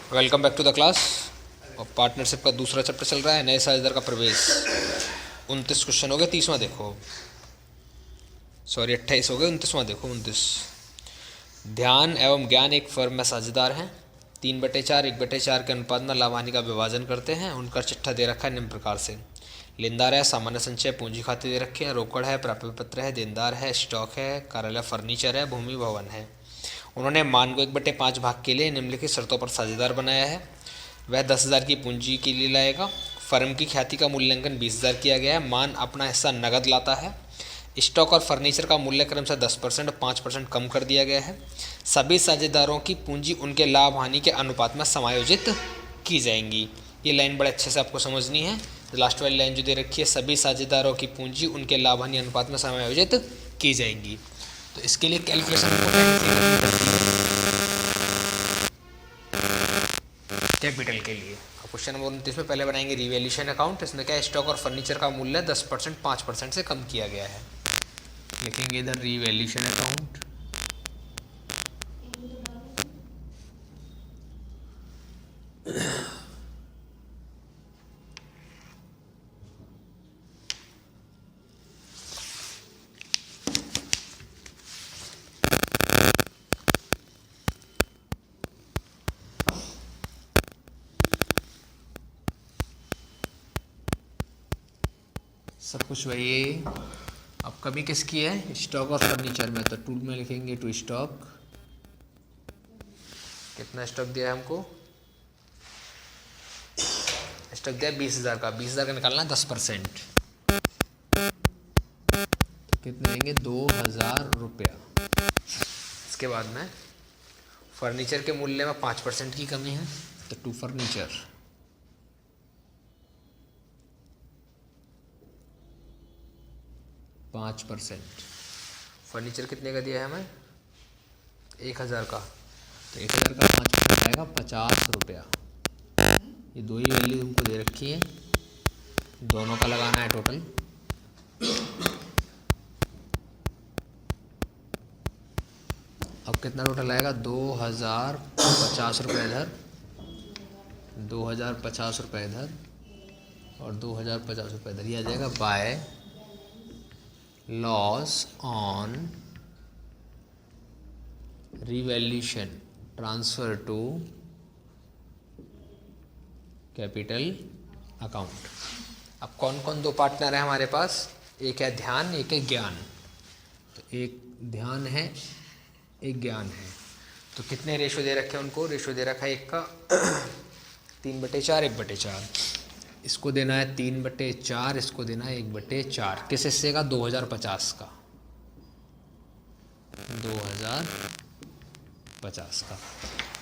Welcome back to the class. और partnership का दूसरा चैप्टर चल रहा है, नए साझेदार का प्रवेश। 29 क्वेश्चन हो गए, 30वां देखो। सॉरी 28 हो गए, 29वां देखो। 29। ध्यान एवं ज्ञान एक फर्म में साझेदार हैं। 3/4 1/4 के अनुपात में लाभ हानि का विभाजन करते हैं। उनका चिट्ठा दे रखा है निम्न प्रकार से। लेनदार है, सामान्य संचय पूंजी खाते दे रखे हैं, रोकड़ है, प्राप्य पत्र है, देनदार है, स्टॉक है, कार्यालय फर्नीचर है, भूमि भवन है। उन्होंने मान को 1/5 भाग के लिए निम्नलिखित शर्तों पर साझेदार बनाया है। वह 10,000 की पूंजी के लिए लाएगा। फर्म की ख्याति का मूल्यांकन 20,000 किया गया है। मान अपना हिस्सा नगद लाता है। स्टॉक और फर्नीचर का मूल्य क्रमशः 10% और 5% कम कर दिया गया है। सभी साझेदारों की पूंजी उनके लाभ हानि के अनुपात में समायोजित की जाएंगी। ये लाइन बड़े अच्छे से आपको समझनी है। लास्ट वाली लाइन जो दे रखी है, सभी साझेदारों की पूंजी उनके लाभ हानि अनुपात में समायोजित की जाएंगी। तो इसके लिए कैलकुलेशन को कैपिटल के लिए क्वेश्चन नंबर 29 में पहले बनाएंगे रिवैल्यूएशन अकाउंट। इसमें क्या है, स्टॉक और फर्नीचर का मूल्य 10% 5% से कम किया गया है। लिखेंगे इधर रिवैल्यूएशन अकाउंट। सब कुछ वही है। अब कमी किसकी है, स्टॉक और फर्नीचर में। तो टू में लिखेंगे टू स्टॉक। कितना स्टॉक दिया है हमको, स्टॉक दिया 20,000 का। 20,000 का निकालना है 10%। तो कितने देंगे, 2,000 रुपया। इसके बाद में फर्नीचर के मूल्य में 5% की कमी है, तो टू फर्नीचर। पाँच % फर्नीचर कितने का दिया है हमें, 1,000 का। तो 1,000 का 5% आएगा 50 रुपया। ये दो ही वैल्यू हमको दे रखी है, दोनों का लगाना है टोटल। अब कितना टोटल आएगा, 2,050 रुपये इधर, 2,050 रुपये इधर और 2,050 रुपये इधर। ये आ जाएगा by loss on revaluation transfer to capital account. अब कौन कौन दो पार्टनर है हमारे पास, एक है ध्यान, एक है ज्ञान। तो एक ध्यान है, एक ज्ञान है। तो कितने रेशो दे रखे हैं उनको, रेशो दे रखा है एक का 3/4 1/4। इसको देना है 3/4, इसको देना है 1/4। किस हिस्से का, 2,050 का, 2,050 का।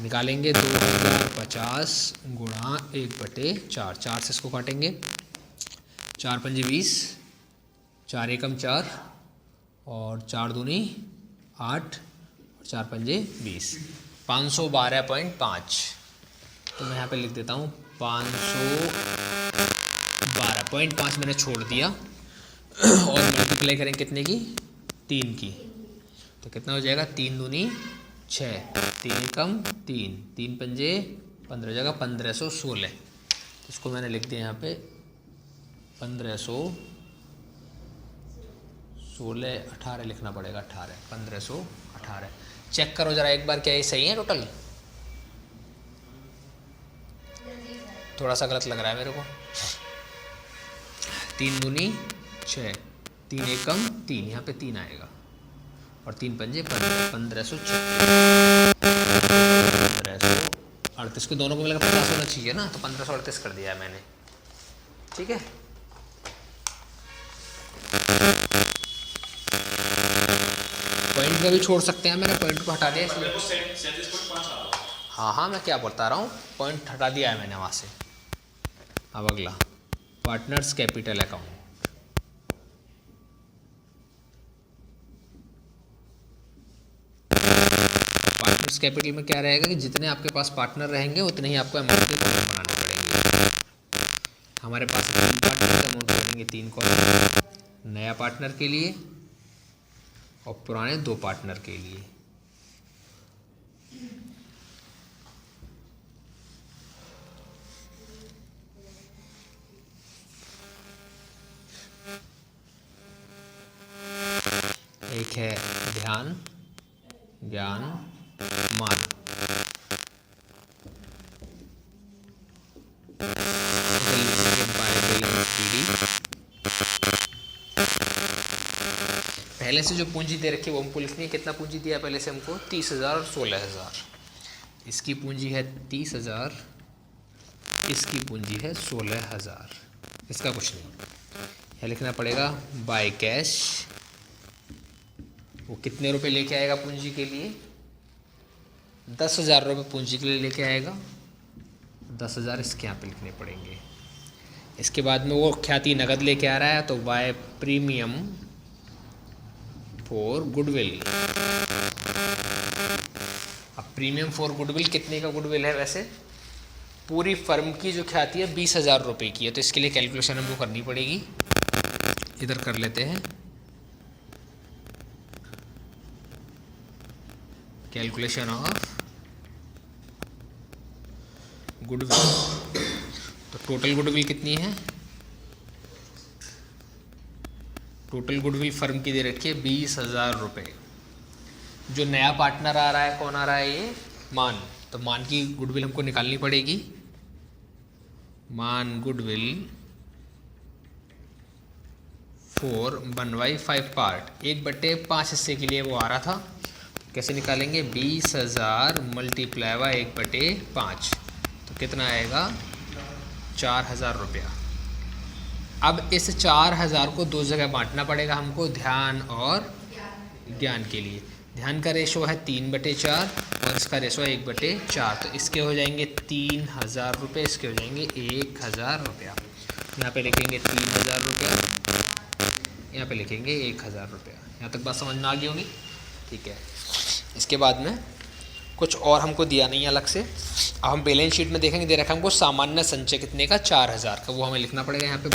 निकालेंगे 2,050 गुणा 1/4। 4 से इसको काटेंगे, 4 पंजे 20, 4 एकम 4 और 4 दूनी 8 और 4 पंजे 20, 512.5। तो मैं यहाँ पे लिख देता हूँ 512.5 मैंने छोड़ दिया। और मल्टीप्लाई करें कितने की, 3 की। तो कितना हो जाएगा, 3 दूनी 6, 3 एकम 3, 3 पंजे 15 जगह 1516। इसको मैंने लिख दिया यहाँ पे 1516, 18 लिखना पड़ेगा, 18 1518। चेक करो जरा एक बार, क्या ये सही है टोटल। थोड़ा सा गलत लग रहा है मेरे को। 3 दूनी 6, 3 एकम 3, यहाँ पे 3 आएगा और 3 पंजे 1538 को दोनों को मिलकर 50 होना चाहिए ना, तो 1538 कर दिया है मैंने। ठीक है, पॉइंट में भी छोड़ सकते हैं, मैंने पॉइंट को हटा दिया इसलिए। हाँ हाँ, मैं क्या बता रहा हूँ, पॉइंट हटा दिया है मैंने वहाँ से। अब अगला partners capital account. Partners capital में क्या रहेगा कि जितने आपके पास पार्टनर रहेंगे उतने ही आपको अमाउंट के कॉलम बनाने पड़ेंगे। हमारे पास 3 पार्टनर के अमाउंट बनेंगे 3 कॉलम, नया पार्टनर के लिए और पुराने 2 पार्टनर के लिए। ध्यान, ज्ञान, मान। पहले से जो पूंजी दे रखी है वो हमको लिखनी है। कितना पूंजी दिया पहले से हमको? 30,000 और 16,000। इसकी पूंजी है 30,000, इसकी पूंजी है 16,000। इसका कुछ नहीं, यह लिखना पड़ेगा बाय कैश। वो कितने रुपए लेके आएगा पूंजी के लिए? 10,000 रुपये पूंजी के लिए लेके आएगा। 10,000 इसके यहाँ पे लिखने पड़ेंगे। इसके बाद में वो ख्याति नगद लेके आ रहा है तो बाय प्रीमियम फॉर गुडविल। अब प्रीमियम फॉर गुडविल कितने का गुडविल है? वैसे पूरी फर्म की जो ख्याति है 20,000 रुपये की है, तो इसके लिए कैलकुलेशन हमको करनी पड़ेगी। इधर कर लेते हैं कैलकुलेशन ऑफ गुडविल। तो टोटल गुडविल कितनी है? टोटल गुडविल फर्म की दे रखी है 20,000 रुपये। जो नया पार्टनर आ रहा है, कौन आ रहा है? ये मान। तो मान की गुडविल हमको निकालनी पड़ेगी। मान गुडविल 4/1/5 पार्ट, 1/5 हिस्से के लिए वो आ रहा था। कैसे निकालेंगे? 20,000 मल्टीप्लाई बाय 1/5, तो कितना आएगा? 4,000 रुपया। अब इस 4,000 को दो जगह बांटना पड़ेगा हमको, ध्यान और ज्ञान के लिए। ध्यान का रेशो है 3/4 और इसका रेशो है 1/4, तो इसके हो जाएंगे 3,000 रुपये, इसके हो जाएंगे 1,000 रुपया। यहाँ पे लिखेंगे 3,000 रुपया, यहाँ पे लिखेंगे 1,000 रुपया। यहाँ तक बात समझ में आ गई होगी? ठीक है। इसके बाद में कुछ और हमको दिया नहीं अलग से। अब हम बैलेंस शीट में देखेंगे, दे रखा हमको सामान्य संचय कितने का? 4,000 का। वो हमें लिखना पड़ेगा यहाँ पे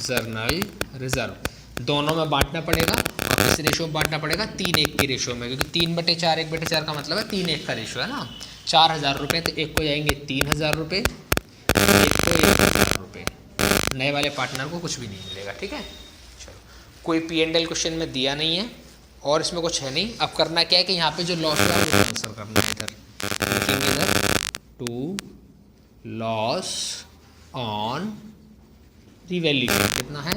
जर्नल रिजर्व। दोनों में बांटना पड़ेगा और इस रेशो में बांटना पड़ेगा 3:1 के रेशो में, क्योंकि 3/4 1/4 का मतलब है 3:1 का रेशो है ना। 4,000 रुपये, तो एक को जाएंगे 3,000 रुपये, एक को 1,000 रुपये। नए वाले पार्टनर को कुछ भी नहीं मिलेगा। ठीक है, चलो। कोई P&L क्वेश्चन में दिया नहीं है और इसमें कुछ है नहीं। अब करना क्या है कि यहाँ पे जो लॉस है वो आंसर करना है। इधर लिखेंगे इधर टू लॉस ऑन रिवैल्यूएशन कितना है?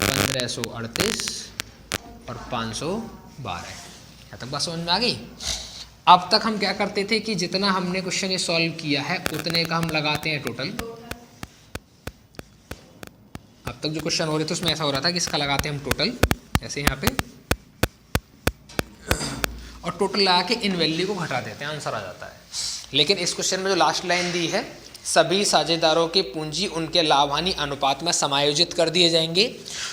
1,538 और 512। यहाँ तक बात समझ में आ गई? अब तक हम क्या करते थे कि जितना हमने क्वेश्चन ये सॉल्व किया है उतने का हम लगाते हैं टोटल। अब तक जो क्वेश्चन हो रहे थे उसमें ऐसा हो रहा था कि इसका लगाते हैं हम टोटल, ऐसे यहाँ पे, और टोटल लगा के इन वैल्यू को घटा देते हैं, आंसर आ जाता है। लेकिन इस क्वेश्चन में जो लास्ट लाइन दी है, सभी साझेदारों की पूंजी उनके लाभ हानि अनुपात में समायोजित कर दिए जाएंगे।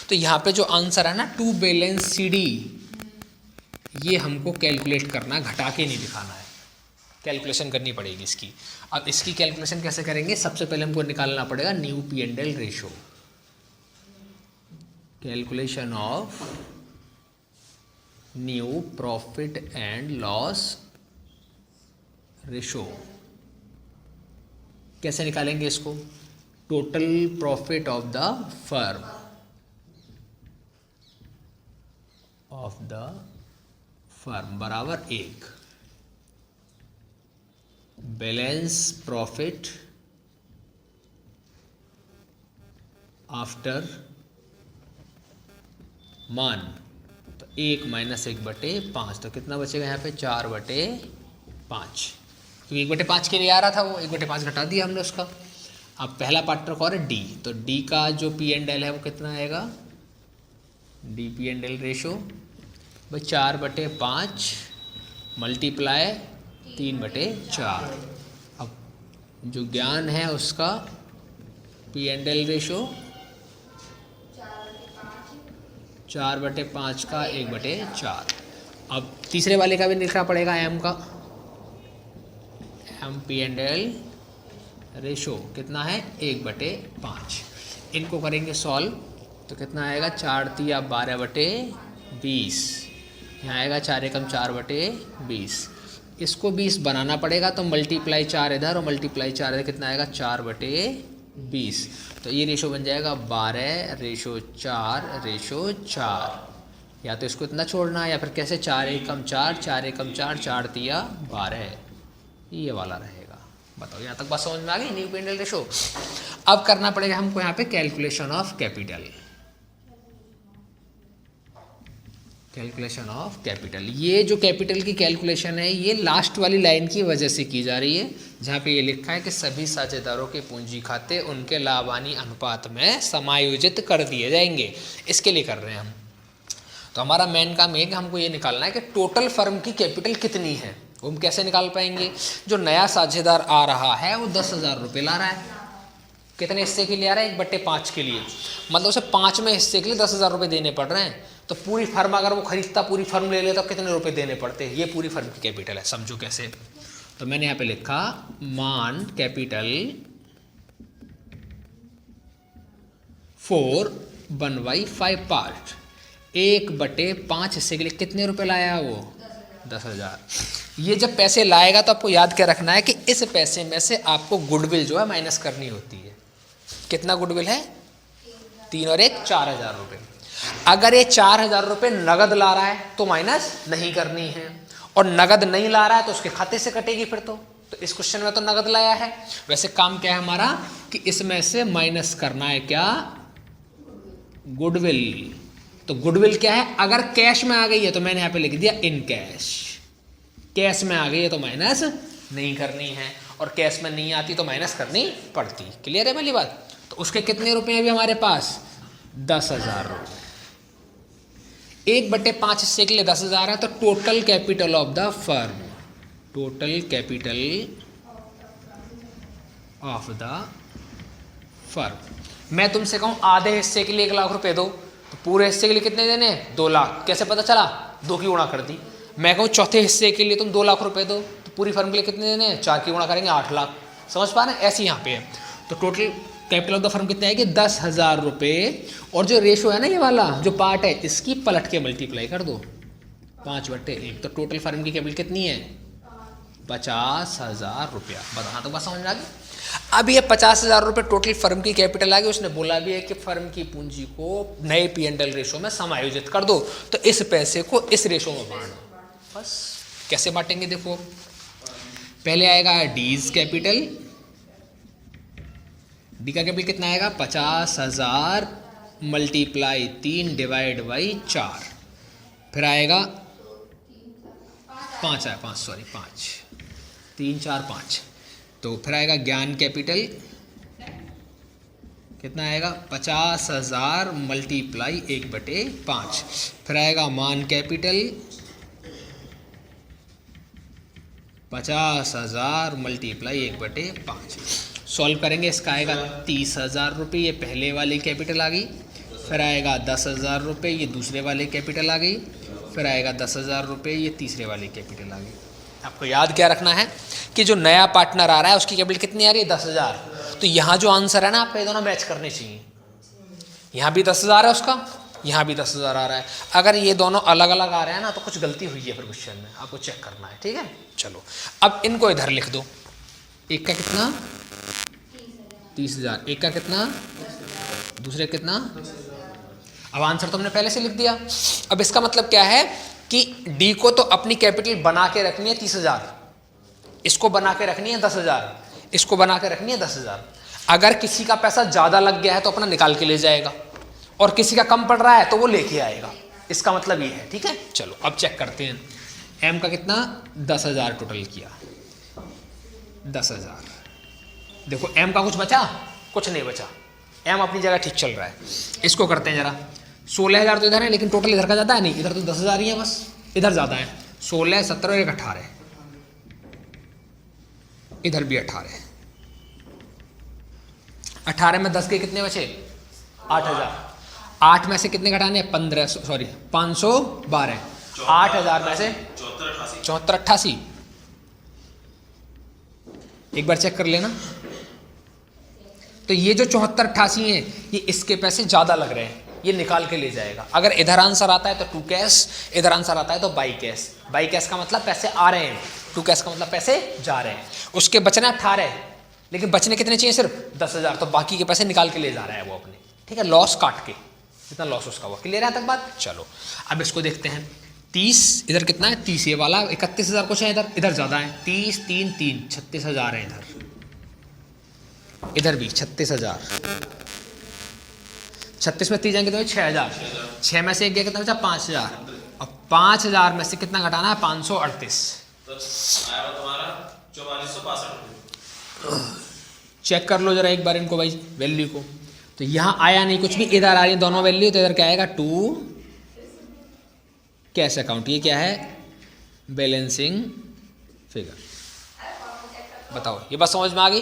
तो यहाँ पे जो आंसर है ना, टू बैलेंस CD, ये हमको कैलकुलेट करना, घटा के नहीं दिखाना है, कैलकुलेशन करनी पड़ेगी इसकी। अब इसकी कैलकुलेशन कैसे करेंगे? सबसे पहले हमको निकालना पड़ेगा new P&L ratio. Calculation of new profit and loss ratio. कैसे निकालेंगे इसको? Total profit of the firm बराबर 1, बैलेंस प्रॉफिट आफ्टर मान, तो 1 - 1/5, तो कितना बचेगा यहाँ पे? 4/5, क्योंकि 1/5 के लिए आ रहा था वो, 1/5 घटा दिया हमने उसका। अब पहला पार्टनर कौन है? D, तो D का जो P&L है वो कितना आएगा? D P&L रेशो भाई 4/5 मल्टीप्लाई 3/4। अब जो ज्ञान है उसका P&L रेशो 4/5 का 1/4। अब तीसरे वाले का भी लिखना पड़ेगा M का, M P&L रेशो कितना है? 1/5। इनको करेंगे सॉल्व, तो कितना आएगा? 4×3 12/20, यहाँ आएगा 4 एकम 4/20। इसको 20 बनाना पड़ेगा, तो मल्टीप्लाई 4 इधर और मल्टीप्लाई 4 इधर, कितना आएगा? 4/20। 20। तो ये रेशो बन जाएगा 12:4:4। या तो इसको इतना छोड़ना है या फिर कैसे 4 1 कम 4, 4 1 कम 4, 4 तिया 12, ये वाला रहेगा। बताओ यहाँ तक बात समझ में आ गई, न्यू पेंडल रेशो। अब करना पड़ेगा हमको यहाँ पे calculation of capital. Calculation of capital, ये जो कैपिटल की कैलकुलेशन है ये लास्ट वाली लाइन की वजह से की जा रही है, जहाँ पे ये लिखा है कि सभी साझेदारों के पूंजी खाते उनके लाभानी अनुपात में समायोजित कर दिए जाएंगे। इसके लिए कर रहे हैं हम। तो हमारा मेन काम ये कि हमको ये निकालना है कि टोटल फर्म की कैपिटल कितनी है। वो हम कैसे निकाल पाएंगे? जो नया साझेदार आ रहा है वो 10,000 रुपये ला रहा है। कितने हिस्से के लिए आ रहा है? 1/5 के लिए, मतलब उसे 5वें हिस्से के लिए 10,000 रुपये देने पड़ रहे हैं। तो पूरी फर्म अगर वो खरीदता, पूरी फर्म ले लेता, तो कितने रुपए देने पड़ते हैं? ये पूरी फर्म की कैपिटल है। समझो कैसे। तो मैंने यहाँ पे लिखा मान कैपिटल 4 1/5 पार्ट, 1/5 हिस्से के लिए कितने रुपए लाया वो? 10,000। ये जब पैसे लाएगा तो आपको याद क्या रखना है कि इस पैसे में से आपको गुडविल जो है माइनस करनी होती है। कितना गुडविल है? 3 और 1 4,000 रुपये। अगर ये 4,000 रुपये नगद ला रहा है तो माइनस नहीं करनी है, और नगद नहीं ला रहा है तो उसके खाते से कटेगी फिर। तो इस क्वेश्चन में तो नगद लाया है। वैसे काम क्या है हमारा कि इसमें से माइनस करना है क्या? गुडविल। तो गुडविल क्या है? अगर कैश में आ गई है तो मैंने यहाँ पे लिख दिया इन कैश। कैश में आ गई है तो माइनस नहीं करनी है, और कैश में नहीं आती तो माइनस करनी पड़ती। क्लियर है मेरी बात? तो उसके कितने रुपए हैं अभी हमारे पास? 10,000 रुपये। 1/5 हिस्से के लिए 10,000 है। तो total capital of the firm, total capital of the firm, मैं तुमसे कहूं आधे हिस्से के लिए 1 लाख रुपए दो, तो पूरे हिस्से के लिए कितने देने हैं? 2 लाख। कैसे पता चला? 2 की गुणा कर दी। मैं कहूं चौथे हिस्से के लिए तुम 2 लाख रुपए दो, तो पूरी फर्म के लिए कितने देने हैं? 4 की गुणा करेंगे 8 लाख। समझ पा रहे हैं? ऐसे यहाँ पे है। तो total capital of the firm कितने आएगी? 10,000 रुपये। और जो रेशो है ना, ये वाला जो पार्ट है, इसकी पलट के मल्टीप्लाई कर दो 5/1। तो टोटल फर्म की कैपिटल कितनी है? 50,000 रुपया। बताना तो बस समझ में आ गई। अब ये 50,000 रुपये टोटल फर्म की कैपिटल आ गई। उसने बोला भी है कि फर्म की पूंजी को नए P&L रेशो में समायोजित कर दो, तो इस पैसे को इस रेशो में बांट दो। बस कैसे बांटेंगे देखो। पहले आएगा डीज कैपिटल। डी का कैपिटल कितना आएगा? 50,000 मल्टीप्लाई 3 डिवाइड बाई 4। फिर आएगा 5 है, 5 सॉरी 5, 3 4 5। तो फिर आएगा ज्ञान कैपिटल। कितना आएगा? 50,000 मल्टीप्लाई 1/5। फिर आएगा मान कैपिटल 50,000 मल्टीप्लाई 1/5। सॉल्व करेंगे, इसका आएगा 30,000 रुपये, ये पहले वाली कैपिटल आ गई। फिर आएगा 10,000 रुपये, ये दूसरे वाली कैपिटल आ गई। फिर आएगा 10,000 रुपये, ये तीसरे वाली कैपिटल आ गई। आपको याद क्या रखना है कि जो नया पार्टनर आ रहा है उसकी कैपिटल कितनी आ रही है? 10,000। तो यहाँ जो आंसर है ना, आपको ये दोनों मैच करने चाहिए। यहाँ भी 10,000 है उसका, यहाँ भी 10,000 आ रहा है। अगर ये दोनों अलग अलग आ रहे हैं ना, तो कुछ गलती हुई है फिर क्वेश्चन में, आपको चेक करना है। ठीक है, चलो अब इनको इधर लिख दो। एक का कितना? 30,000। एक का कितना? दूसरे कितना? अब आंसर तो हमने पहले से लिख दिया। अब इसका मतलब क्या है कि डी को तो अपनी कैपिटल बना के रखनी है 30,000, इसको बना के रखनी है 10,000, इसको बना के रखनी है 10,000। अगर किसी का पैसा ज़्यादा लग गया है तो अपना निकाल के ले जाएगा, और किसी का कम पड़ रहा है तो वो लेके आएगा। इसका मतलब ये है। ठीक है, चलो अब चेक करते हैं। एम का कितना? 10,000 टोटल किया, 10,000। देखो एम का कुछ बचा? कुछ नहीं बचा। एम अपनी जगह ठीक चल रहा है। इसको करते हैं जरा। 16,000 तो इधर है, लेकिन टोटल इधर का ज़्यादा है नहीं, इधर तो 10,000 ही है बस, इधर ज़्यादा है। 16, 17 और 18, इधर भी 18। 18 में 10 के कितने बचे? 8,000। 8 में से कितने घटाने? 15 सॉरी 512। 8,000 में से 74 88। एक बार चेक कर लेना। तो ये जो 74 88 है, ये इसके पैसे ज़्यादा लग रहे हैं, ये निकाल के ले जाएगा। अगर इधर आंसर आता है तो 2 कैश, इधर आंसर आता है तो बाई कैश। बाई कैश का मतलब पैसे आ रहे हैं, 2 कैश का मतलब पैसे जा रहे हैं। उसके बचना 18, लेकिन बचने कितने चाहिए, सिर्फ 10,000, तो बाकी के पैसे निकाल के ले जा रहा है वो अपने, ठीक है, लॉस काट के, जितना लॉस उसका हुआ। क्लियर है तक बात? चलो अब इसको देखते हैं। 30 इधर कितना है, 30 ये वाला 31,000 कुछ है, इधर ज़्यादा है, 30 3 3 36,000 है इधर भी 36,000, 36 में 30 जाएंगे तो 6,000, 6 में से एक गया कितना बचा, 5,000, और 5,000 में से कितना घटाना है, 538, तो आया तुम्हारा 4462। चेक कर लो जरा एक बार इनको भाई, वैल्यू को। तो यहाँ आया नहीं कुछ भी, इधर आ रही है दोनों वैल्यू, तो इधर क्या आएगा, 2 कैश अकाउंट, ये क्या है, बैलेंसिंग फिगर। बताओ ये बात समझ में आ गई?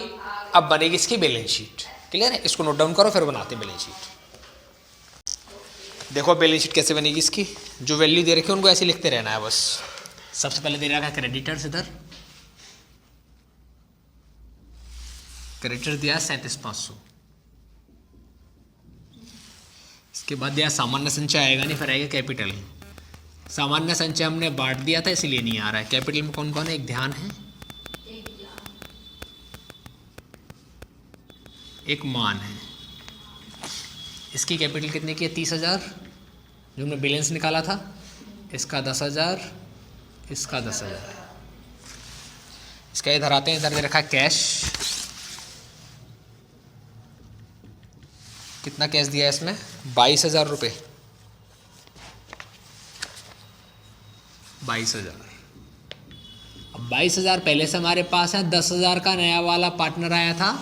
अब बनेगी इसकी बैलेंस शीट। क्लियर है? इसको नोट डाउन करो, फिर बनाते हैं बैलेंस शीट। देखो बैलेंस शीट कैसे बनेगी इसकी, जो वैल्यू दे रखी है उनको ऐसे लिखते रहना है बस। सबसे पहले दे रखा है क्रेडिटर्स, इधर क्रेडिटर दिया 37,500, इसके बाद दिया सामान्य संचय आएगा नहीं, फिर आएगा कैपिटल। सामान्य संचय हमने बांट दिया था इसलिए नहीं आ रहा है। कैपिटल में कौन कौन है, एक ध्यान है, एक मान है। इसकी कैपिटल कितने की है, 30,000 जो हमने बैलेंस निकाला था, इसका 10,000, इसका 10,000। इसका इधर आते हैं, इधर दे रखा है कैश, कितना कैश दिया है इसमें, 22,000 रुपये, 22,000। अब 22,000 पहले से हमारे पास है, 10,000 का नया वाला पार्टनर आया था,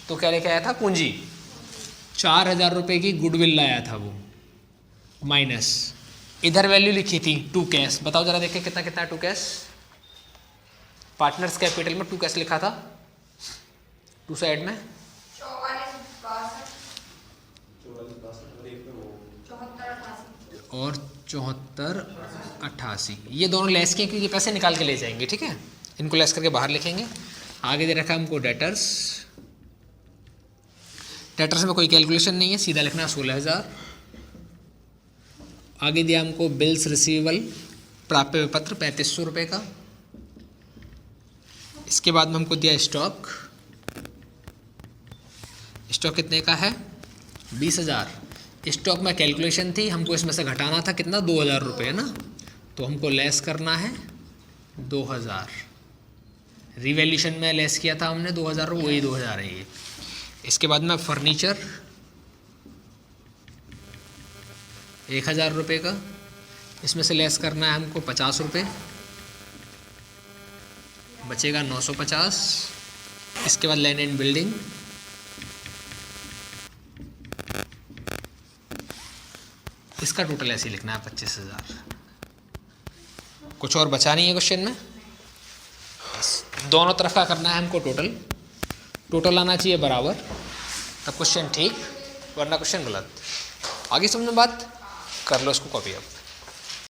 तो क्या लेके आया था, पूंजी 4,000 रुपये की गुडविल लाया था वो, माइनस इधर वैल्यू लिखी थी 2 कैश। बताओ जरा देखिए कितना कितना है 2 कैश, पार्टनर्स कैपिटल में 2 कैश लिखा था, 2 साइड में 74 और 7488, ये दोनों लेस के, क्योंकि पैसे निकाल के ले जाएंगे, ठीक है, इनको लेस करके बाहर लिखेंगे। आगे दे रखा है हमको डेटर्स, डेटर्स में कोई कैलकुलेशन नहीं है, सीधा लिखना है 16,000। आगे दिया हमको बिल्स रिसीवेबल, प्राप्य विपत्र 3500 रुपये का। इसके बाद में हमको दिया स्टॉक, स्टॉक कितने का है, 20,000। स्टॉक में कैलकुलेशन थी, हमको इसमें से घटाना था कितना, 2,000 रुपये ना, तो हमको लेस करना है 2,000। रिवैल्यूशन में लेस किया था हमने 2,000, वही 2,000 है ये। इसके बाद में फर्नीचर 1,000 रुपये का, इसमें से लेस करना है हमको 50 रुपये, बचेगा 950। इसके बाद लैंड एंड बिल्डिंग, इसका टोटल ऐसे लिखना है 25,000। कुछ और बचा नहीं है क्वेश्चन में, दोनों तरफ का करना है हमको टोटल, टोटल आना चाहिए बराबर, तब क्वेश्चन ठीक, वरना क्वेश्चन गलत। आगे समझ में बात, कर लो इसको कॉपी अब।